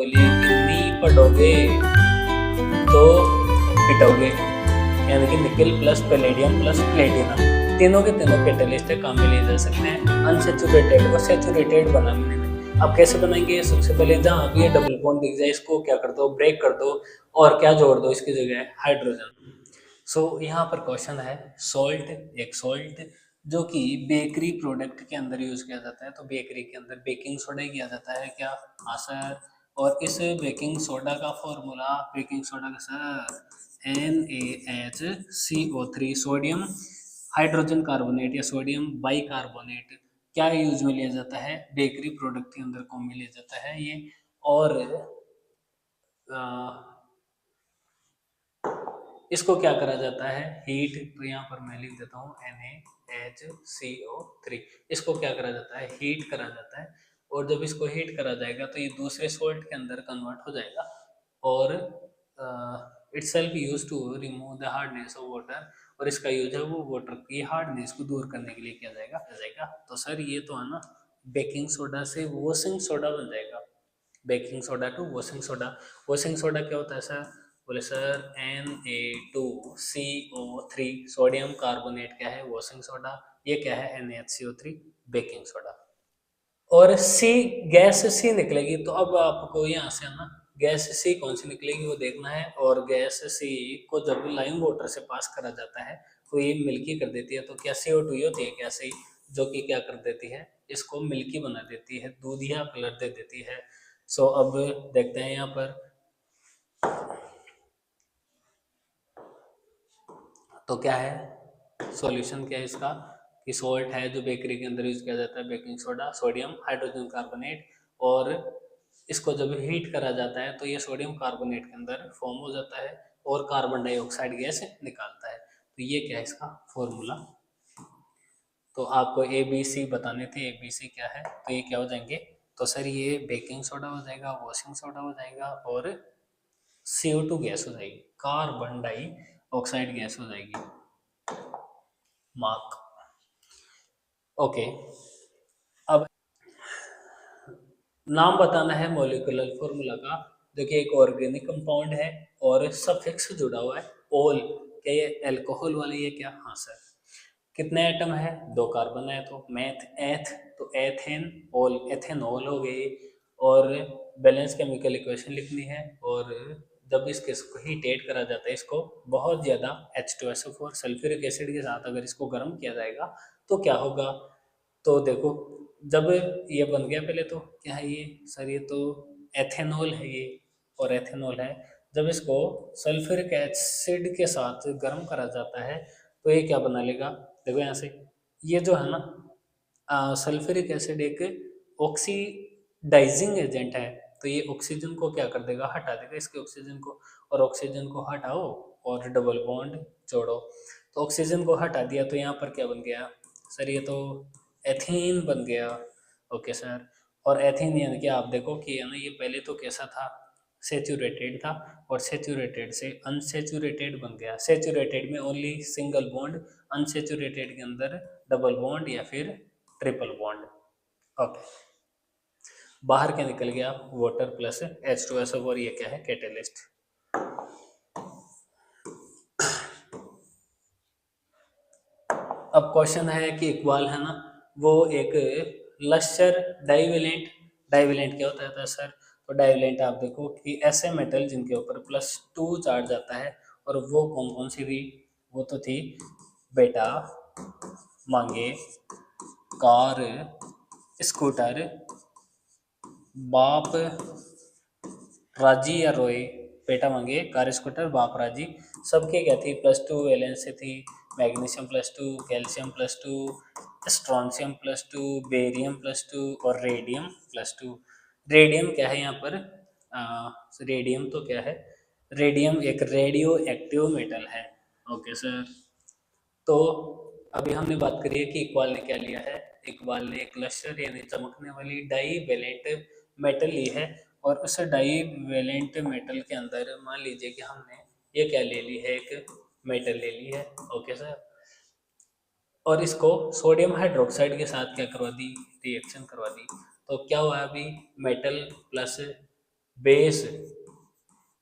बोली कि नहीं पढ़ोगे तो पिटोगे, यानी कि nickel plus palladium plus platinum तीनों के तीनों कैटालिस्ट काम में लिए जा सकते हैं अनसेचुरेटेड को सेचुरेटेड बनाने में। अब कैसे बनाएंगे? सबसे पहले जहाँ अभी ये डबल बॉन्ड दिख जाए इसको क्या कर दो, ब्रेक कर दो, और क्या जोड़ दो इसकी जगह, हाइड्रोजन। सो यहाँ पर क्वेश्चन है सॉल्ट, एक सॉल्ट जो कि बेकरी प्रोडक्ट के अंदर यूज किया जाता है, तो बेकरी के अंदर बेकिंग सोडा किया जाता है क्या? हाँ सर। और इस बेकिंग सोडा का फॉर्मूला, बेकिंग सोडा का sir NaHCO3 sodium hydrogen carbonate या सोडियम बाइकार्बोनेट क्या यूज में लिया जाता है? बेकरी प्रोडक्ट के अंदर कौन में लिया जाता है ये। और इसको क्या करा जाता है? हीट। तो यहाँ पर मैं लिख देता हूँ NaHCO3। इसको क्या करा जाता है? हीट करा जाता है। और जब इसको हीट करा जाएगा तो ये दूसरे सोल्ट के अंदर कन्वर्ट हो जाएगा और itself use to remove the hardness of water. और इसका यूज है वो वाटर की हार्डनेस को दूर करने के लिए किया जाएगा। तो सर ये तो है ना, बेकिंग सोडा से वॉशिंग सोडा बन जाएगा। Baking soda to washing soda. Washing soda क्या होता है सर? बोले सर Na2CO3 सोडियम कार्बोनेट क्या है? Washing soda. ये क्या है? NaHCO3 baking soda. और सी गैस सी निकलेगी, तो अब आपको यहाँ से है ना गैस सी कौन सी निकलेगी वो देखना है। और गैस सी को जब लाइम वाटर से पास करा जाता है तो ये मिल्की कर देती है। तो क्या CO2 होती है क्या सी, जो कि क्या कर देती है? इसको मिल्की बना देती है, दूधिया कलर दे देती है। सो अब देखते हैं यहाँ पर, तो क्या है सॉल्यूशन, क्या है इसका? कि सोल्ट है जो बेकरी के अंदर यूज किया जाता है, baking soda, sodium hydrogen carbonate. और इसको जब हीट करा जाता है तो ये सोडियम कार्बोनेट के अंदर फॉर्म हो जाता है और कार्बन डाइऑक्साइड गैस निकालता है। तो ये क्या है इसका फॉर्मूला। तो आपको ABC बताने थे, ABC क्या है? तो ये क्या हो जाएंगे? तो सर ये बेकिंग सोडा हो जाएगा, वॉशिंग सोडा हो जाएगा और CO2 गैस हो जाएगी, कार्बन डाइऑक्साइड गैस हो जाएगी। मार्क। ओके। अब नाम बताना है मॉलिक्यूलर फॉर्मूला का। देखिए एक ऑर्गेनिक कंपाउंड है और सफिक्स जुड़ा हुआ है ओल। क्या ये अल्कोहल वाले? ये क्या? हाँ सर। कितने एटम है? 2 कार्बन है, तो मैथ एथ, तो एथेन ओल, एथेनॉल हो गई। और बैलेंस केमिकल इक्वेशन लिखनी है। और जब इसके हीट करा जाता है इसको बहुत ज़्यादा H2SO4 सल्फ्यूरिक एसिड के साथ अगर इसको गर्म किया जाएगा तो क्या होगा? तो देखो जब ये बन गया, पहले तो क्या है ये सर? ये तो एथेनॉल है ये, और एथेनॉल है। जब इसको सल्फ्यूरिक एसिड के साथ गर्म करा जाता है तो ये क्या बना लेगा? देखो यहाँ से ये जो है ना सल्फ्यूरिक एसिड एक ऑक्सीडाइजिंग एजेंट है। तो ये ऑक्सीजन को क्या कर देगा? हटा देगा इसके ऑक्सीजन को। और ऑक्सीजन को हटाओ और डबल बॉन्ड जोड़ो। तो ऑक्सीजन को हटा दिया तो यहाँ पर क्या बन गया सर? ये तो एथीन बन गया। Okay sir. और एथीन यानी कि आप देखो कि है ना ये पहले तो कैसा था? सेचुरेटेड था, और सेचुरेटेड से अनसेचुरेटेड बन गया। सेचुरेटेड में ओनली सिंगल बॉन्ड, अनसेचुरेटेड के अंदर डबल बॉन्ड या फिर ट्रिपल बॉन्ड। ओके। बाहर क्या निकल गया? वाटर प्लस H2SO, और ये क्या है? कैटेलिस्ट। अब क्वेश्चन है कि इक्वाल है ना, वो एक लश्चर डाइवेलेंट। डाइवेलेंट क्या होता है सर? तो डाइवेलेंट आप देखो कि ऐसे मेटल जिनके ऊपर +2 चार्ज आता है, और वो कौन कौन सी थी? वो तो थी बेटा, मांगे, कार, स्कूटर, बाप, राजी या रोए। बेटा मांगे, कार, स्कूटर, बाप, राजी। सबके क्या थी? +2 वैलेंस से थी। मैग्नीशियम +2, कैल्शियम +2, स्ट्रॉन्शियम +2, बेरियम +2 और रेडियम +2। रेडियम क्या है यहाँ पर? रेडियम तो क्या है? रेडियम एक रेडियो एक्टिव मेटल है। Okay sir. तो अभी हमने बात करी है कि इकबाल ने क्या लिया है। इकबाल ने एक लश्कर यानी चमकने वाली डाई वैलेंट मेटल ली है। और उस डाई वैलेंट मेटल के अंदर मान लीजिए कि हमने ये क्या ले ली है? एक मेटल ले ली है। Okay sir. और इसको सोडियम हाइड्रोक्साइड के साथ क्या करवा दी? रिएक्शन करवा दी। तो क्या हुआ? अभी मेटल प्लस बेस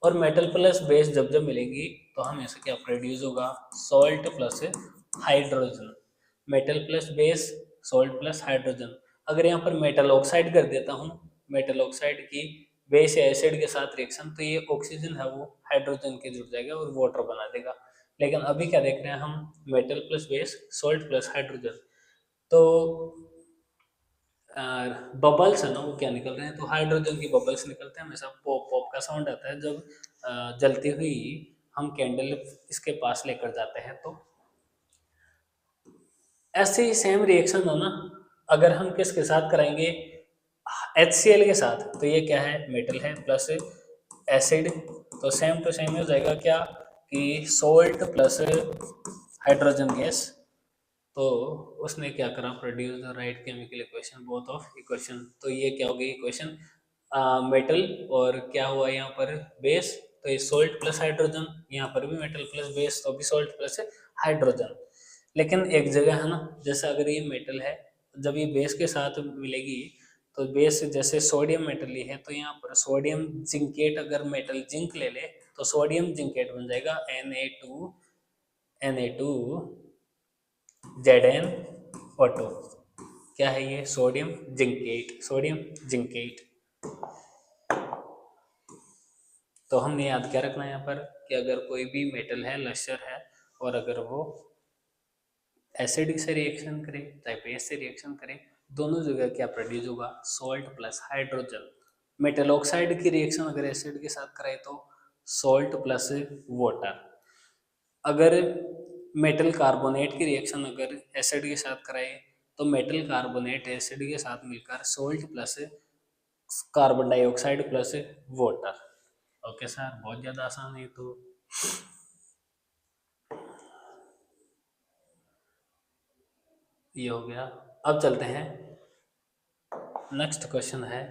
और मेटल प्लस बेस जब जब मिलेंगी तो हमेशा क्या प्रोड्यूस होगा, salt plus hydrogen. Metal plus base, salt plus hydrogen. अगर यहाँ पर मेटल ऑक्साइड कर देता हूँ, मेटल ऑक्साइड की बेस या एसिड के साथ रिएक्शन, तो ये ऑक्सीजन है वो हाइड्रोजन के जुड़ जाएगा और वाटर बना देगा। लेकिन अभी क्या देख रहे हैं हम, metal plus base, salt plus hydrogen. तो बबल्स है ना वो क्या निकल रहे हैं, तो हाइड्रोजन की बबल्स निकलते हैं। हमेशा पॉप पॉप का साउंड आता है जब जलती हुई हम कैंडल इसके पास लेकर जाते हैं। तो ऐसे ही सेम रिएक्शन है ना, अगर हम किसके साथ कराएंगे, HCl के साथ, तो ये क्या है, मेटल है प्लस एसिड, तो सेम टू सेम हो जाएगा क्या कि सोल्ट प्लस हाइड्रोजन गैस। तो उसने क्या करा, produce the right chemical equation both of equation. तो ये क्या हो गई इक्वेशन, मेटल और क्या हुआ यहाँ पर बेस, तो ये सोल्ट प्लस हाइड्रोजन, यहाँ पर भी मेटल प्लस बेस तो भी सोल्ट प्लस हाइड्रोजन। लेकिन एक जगह है ना, जैसे अगर ये मेटल है, जब ये बेस के साथ मिलेगी तो बेस जैसे सोडियम मेटल ही है, तो यहाँ पर सोडियम जिंकेट, अगर मेटल जिंक ले ले तो सोडियम जिंकेट बन जाएगा Na2 ZnO2। क्या है ये, सोडियम जिंकेट, सोडियम जिंकेट। तो हमने याद क्या रखना है यहाँ पर कि अगर कोई भी मेटल है, लश्यर है, और अगर वो एसिड से रिएक्शन करे चाहे बेस से रिएक्शन करे, दोनों जगह क्या प्रोड्यूस होगा, salt plus hydrogen. Metal oxide की रिएक्शन अगर एसिड के साथ कराए तो सॉल्ट प्लस वाटर। अगर मेटल कार्बोनेट की रिएक्शन अगर एसिड के साथ कराए तो मेटल कार्बोनेट एसिड के साथ मिलकर salt plus carbon dioxide plus water. Okay sir, बहुत ज़्यादा आसान है तो। ये हो गया। अब चलते हैं, नेक्स्ट क्वेश्चन है,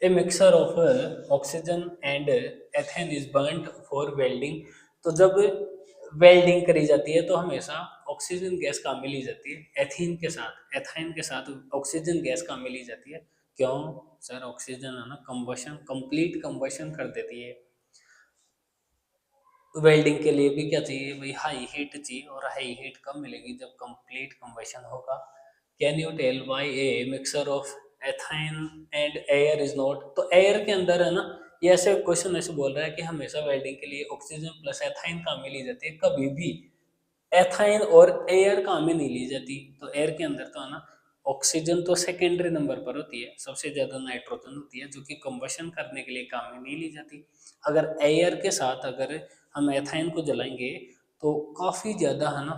a mixture of oxygen and ethane is burned for welding. तो जब वेल्डिंग करी जाती है तो हमेशा ऑक्सीजन गैस काम में ली जाती है, एथीन के साथ, एथाइन के साथ ऑक्सीजन गैस काम में ली जाती है। क्यों सर, ऑक्सीजन है ना कंबशन, कंप्लीट कंबशन कर देती है। वेल्डिंग के लिए भी क्या चाहिए भाई, हाई हीट चाहिए, और हाई हीट कब मिलेगी, जब कंप्लीट कंबशन होगा। Can you tell why a mixture of ethyne and air is not. तो एयर के अंदर है ना, ये ऐसे क्वेश्चन ऐसे बोल रहा है कि हमेशा वेल्डिंग के लिए ऑक्सीजन प्लस एथाइन काम में ली जाती है, कभी भी एथाइन और एयर काम में नहीं ली जाती। तो एयर के अंदर तो है ना, ऑक्सीजन तो सेकेंडरी नंबर पर होती है, सबसे ज्यादा नाइट्रोजन होती है जो कि कंबशन करने के लिए काम में नहीं ली जाती। अगर एयर के साथ अगर हम एथाइन को जलाएंगे तो काफी ज्यादा है ना,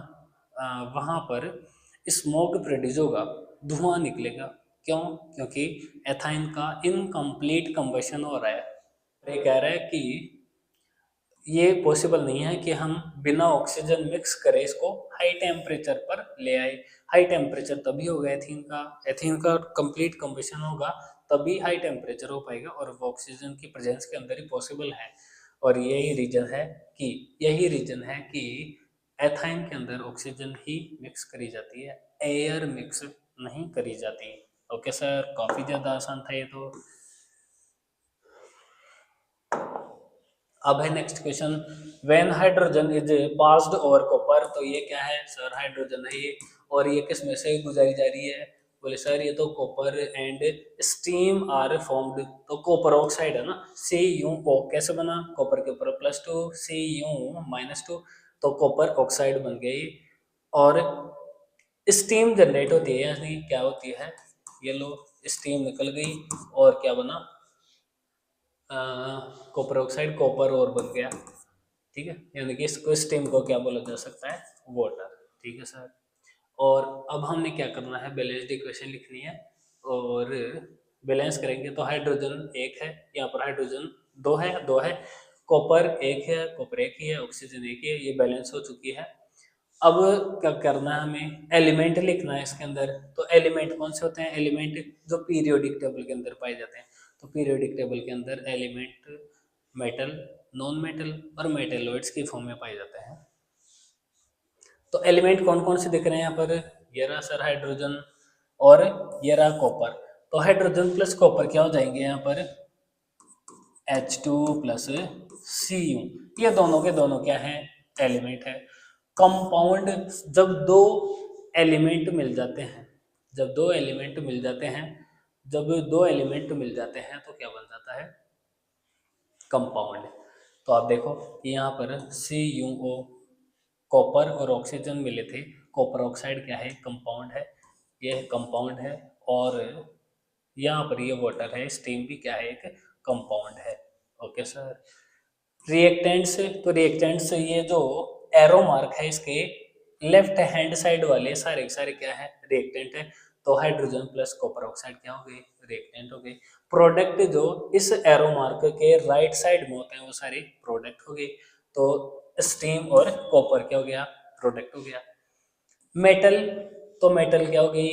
वहां पर स्मोक प्रोड्यूस होगा, धुआं निकलेगा। क्यों, क्योंकि एथाइन का इनकम्प्लीट कंबशन हो रहा है। ये कह रहा है कि ये पॉसिबल नहीं है कि हम बिना ऑक्सीजन मिक्स करें इसको हाई टेम्परेचर पर ले आए। हाई टेम्परेचर तभी होगा एथीन का कंप्लीट कंबशन होगा, तभी हाई टेम्परेचर हो पाएगा, और वो ऑक्सीजन की प्रेजेंस के अंदर ही पॉसिबल है। और यही रीजन है कि एथाइन के अंदर ऑक्सीजन ही मिक्स करी जाती है, एयर मिक्स नहीं करी जाती। ओके सर, काफी ज्यादा आसान था ये तो। अब है next question, when hydrogen is passed over copper. तो ये क्या है सर, हाइड्रोजन है ये, और ये किस में से गुजारी जा रही है, बोले सर ये तो copper and steam are formed. तो कॉपर ऑक्साइड है ना, CuO कैसे बना, कॉपर के ऊपर +2 Cu-2, तो कॉपर ऑक्साइड बन गई। और स्टीम जनरेट होती है, यानी क्या होती है, ये लो स्टीम निकल गई, और क्या बना, कॉपर ऑक्साइड, कॉपर और बन गया। ठीक है, यानी कि इसको स्टीम को क्या बोला जा सकता है, वाटर। ठीक है सर। और अब हमने क्या करना है, बैलेंस्ड इक्वेशन लिखनी है, और बैलेंस करेंगे तो हाइड्रोजन एक है, यहाँ पर हाइड्रोजन दो है, कॉपर एक है, कॉपर एक ही है, ऑक्सीजन एक ही है, ये बैलेंस हो चुकी है। अब क्या करना है, हमें एलिमेंट लिखना है इसके अंदर। तो एलिमेंट कौन से होते हैं, एलिमेंट जो पीरियोडिक टेबल के अंदर पाए जाते हैं। तो पीरियोडिक टेबल के अंदर एलिमेंट मेटल, नॉन मेटल और मेटेलॉइड्स की फॉर्म में पाए जाते हैं। तो एलिमेंट कौन कौन से दिख रहे हैं यहाँ पर, ये रहा सर हाइड्रोजन, और ये रहा कॉपर। तो हाइड्रोजन प्लस कॉपर क्या हो जाएंगे यहाँ पर, H2 प्लस Cu, ये दोनों के दोनों क्या है, एलिमेंट है। कंपाउंड जब दो एलिमेंट मिल जाते हैं, जब दो एलिमेंट मिल जाते हैं, जब दो एलिमेंट मिल जाते हैं तो क्या बन जाता है, कंपाउंड। तो आप देखो यहाँ पर CuO, कॉपर और ऑक्सीजन मिले थे, कॉपर ऑक्साइड क्या है, कंपाउंड है, ये कंपाउंड है। और यहाँ पर ये वाटर है, स्टीम भी क्या है, एक कंपाउंड है। Okay sir. रिएक्टेंट्स, तो रिएक्टेंट्स ये जो एरो मार्क है इसके लेफ्ट हैंड साइड वाले सारे सारे क्या है, रिएक्टेंट है। तो हाइड्रोजन प्लस कॉपर ऑक्साइड क्या हो गए, रिएक्टेंट हो गए। प्रोडक्ट जो इस एरो मार्क के राइट साइड में होते हैं वो सारे प्रोडक्ट हो गए। तो स्टीम और कॉपर क्या हो गया, प्रोडक्ट हो गया। मेटल, तो मेटल क्या हो गई,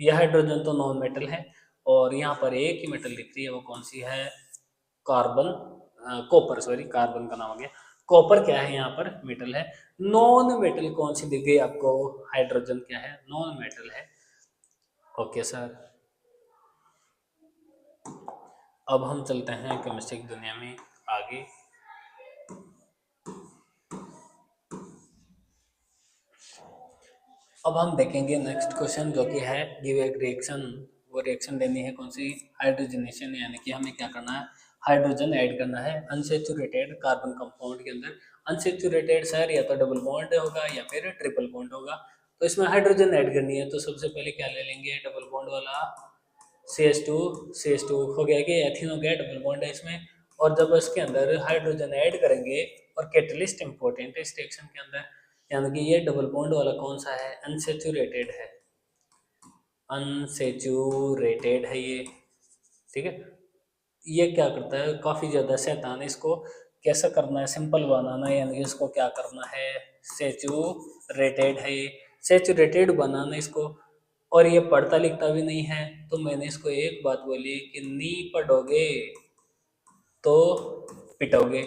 यह हाइड्रोजन तो नॉन मेटल है, और यहाँ पर एक ही मेटल दिख रही है, वो कौन सी है, कार्बन, कॉपर, सॉरी कार्बन का नाम आ गया, कॉपर क्या है यहाँ पर मेटल है। नॉन मेटल कौन सी दिख गई आपको, हाइड्रोजन क्या है, नॉन मेटल है। Okay sir. अब हम चलते हैं केमिस्ट्री की दुनिया में आगे। अब हम देखेंगे नेक्स्ट क्वेश्चन जो कि है गिव एक रिएक्शन, वो रिएक्शन देनी है कौन सी, हाइड्रोजनेशन, यानी कि हमें क्या करना है, हाइड्रोजन ऐड करना है अनसेचुरेटेड कार्बन कंपाउंड के अंदर। अनसेचुरेटेड सर या तो डबल बॉन्ड होगा या फिर ट्रिपल बॉन्ड होगा, तो इसमें हाइड्रोजन ऐड करनी है। तो सबसे पहले क्या ले लेंगे, डबल बॉन्ड वाला CH2, CH2 हो गया कि एथिन हो गया, डबल बॉन्ड है इसमें। और जब इसके अंदर हाइड्रोजन ऐड करेंगे, और कैटलिस्ट इंपॉर्टेंट है इस रिएक्शन के अंदर, यानी कि ये डबल बॉन्ड वाला कौन सा है, अनसेचुरेटेड है, अनसेचुरेटेड है ये, ठीक है। ये क्या करता है, काफ़ी ज़्यादा शैतान है, इसको कैसा करना है, सिंपल बनाना है, यानी कि इसको क्या करना है, सेचुरेटेड है ये, सेचुरेटेड बनाना इसको। और ये पढ़ता लिखता भी नहीं है, तो मैंने इसको एक बात बोली कि नी पढ़ोगे तो पिटोगे,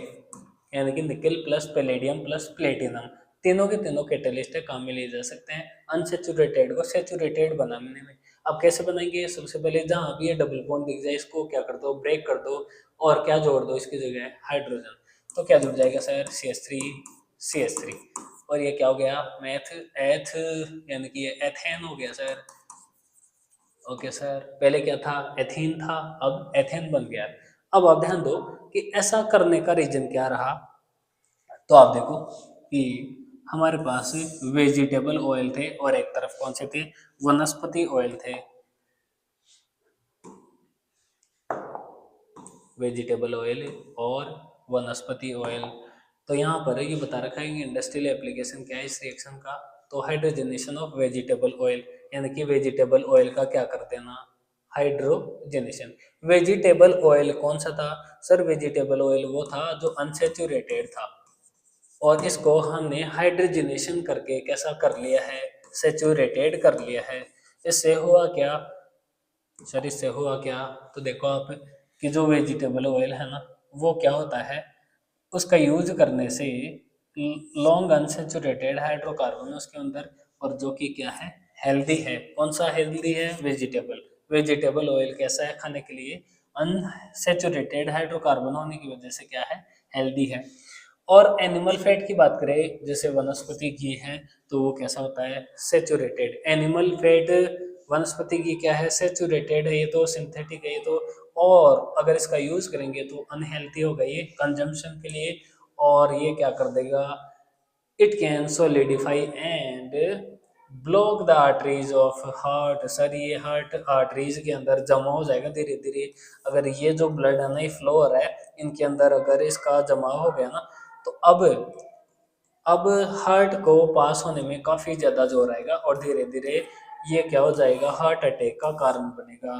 यानी कि nickel plus palladium plus platinum, तीनों के तीनों कैटलिस्ट है, काम में लिए जा सकते हैं अनसेचुरेटेड को सेचुरेटेड बनाने में। अब कैसे बनाएंगे, सबसे पहले जहाँ भी ये डबल बॉन्ड दिख जाए इसको क्या कर दो, ब्रेक कर दो, और क्या जोड़ दो इसकी जगह, हाइड्रोजन। तो क्या जुड़ जाएगा सर, CH3, और ये क्या हो गया, मैथ एथ, यानी कि ये एथेन हो गया सर। ओके सर, पहले क्या था, एथीन था, अब एथेन बन गया। अब आप ध्यान दो कि ऐसा करने का रीजन क्या रहा। तो आप देखो कि हमारे पास वेजिटेबल ऑयल थे, और एक तरफ कौन से थे, वनस्पति ऑयल थे, वेजिटेबल ऑयल और वनस्पति ऑयल। तो यहाँ पर ये बता रखा है कि इंडस्ट्रियल एप्लीकेशन क्या है इस रिएक्शन का, तो हाइड्रोजनेशन ऑफ वेजिटेबल ऑयल, यानी कि वेजिटेबल ऑयल का क्या कर देना, हाइड्रोजनेशन। वेजिटेबल ऑयल कौन सा था सर, वेजिटेबल ऑयल वो था जो अनसेचुरेटेड था, और इसको हमने हाइड्रोजनेशन करके कैसा कर लिया है, सेचुरेटेड कर लिया है। इससे हुआ क्या सर, इससे हुआ क्या, तो देखो आप कि जो वेजिटेबल ऑयल है ना, वो क्या होता है, उसका यूज करने से लॉन्ग अनसेचुरेटेड हाइड्रोकार्बन उसके अंदर, और जो कि क्या है, हेल्दी है। कौन सा हेल्दी है, वेजिटेबल, वेजिटेबल ऑयल कैसा है खाने के लिए, अनसेचुरेटेड हाइड्रोकार्बन होने की वजह से क्या है, हेल्दी है। और एनिमल फैट की बात करें, जैसे वनस्पति घी है, तो वो कैसा होता है, सेचुरेटेड। एनिमल फैट वनस्पति घी क्या है, सेचुरेटेड है, ये तो सिंथेटिक है ये तो, और अगर इसका यूज करेंगे तो अनहेल्थी होगा ये कंजम्पशन के लिए, और ये क्या कर देगा, it can solidify and block the arteries of heart. Sir ये हार्ट आर्टरीज के अंदर जमा हो जाएगा धीरे धीरे, अगर ये जो ब्लड है ना, ये फ्लो हो रहा है इनके अंदर, अगर इसका जमा हो गया ना, तो अब हार्ट को पास होने में काफ़ी ज़्यादा जोर आएगा, और धीरे धीरे ये क्या हो जाएगा, हार्ट अटैक का कारण बनेगा।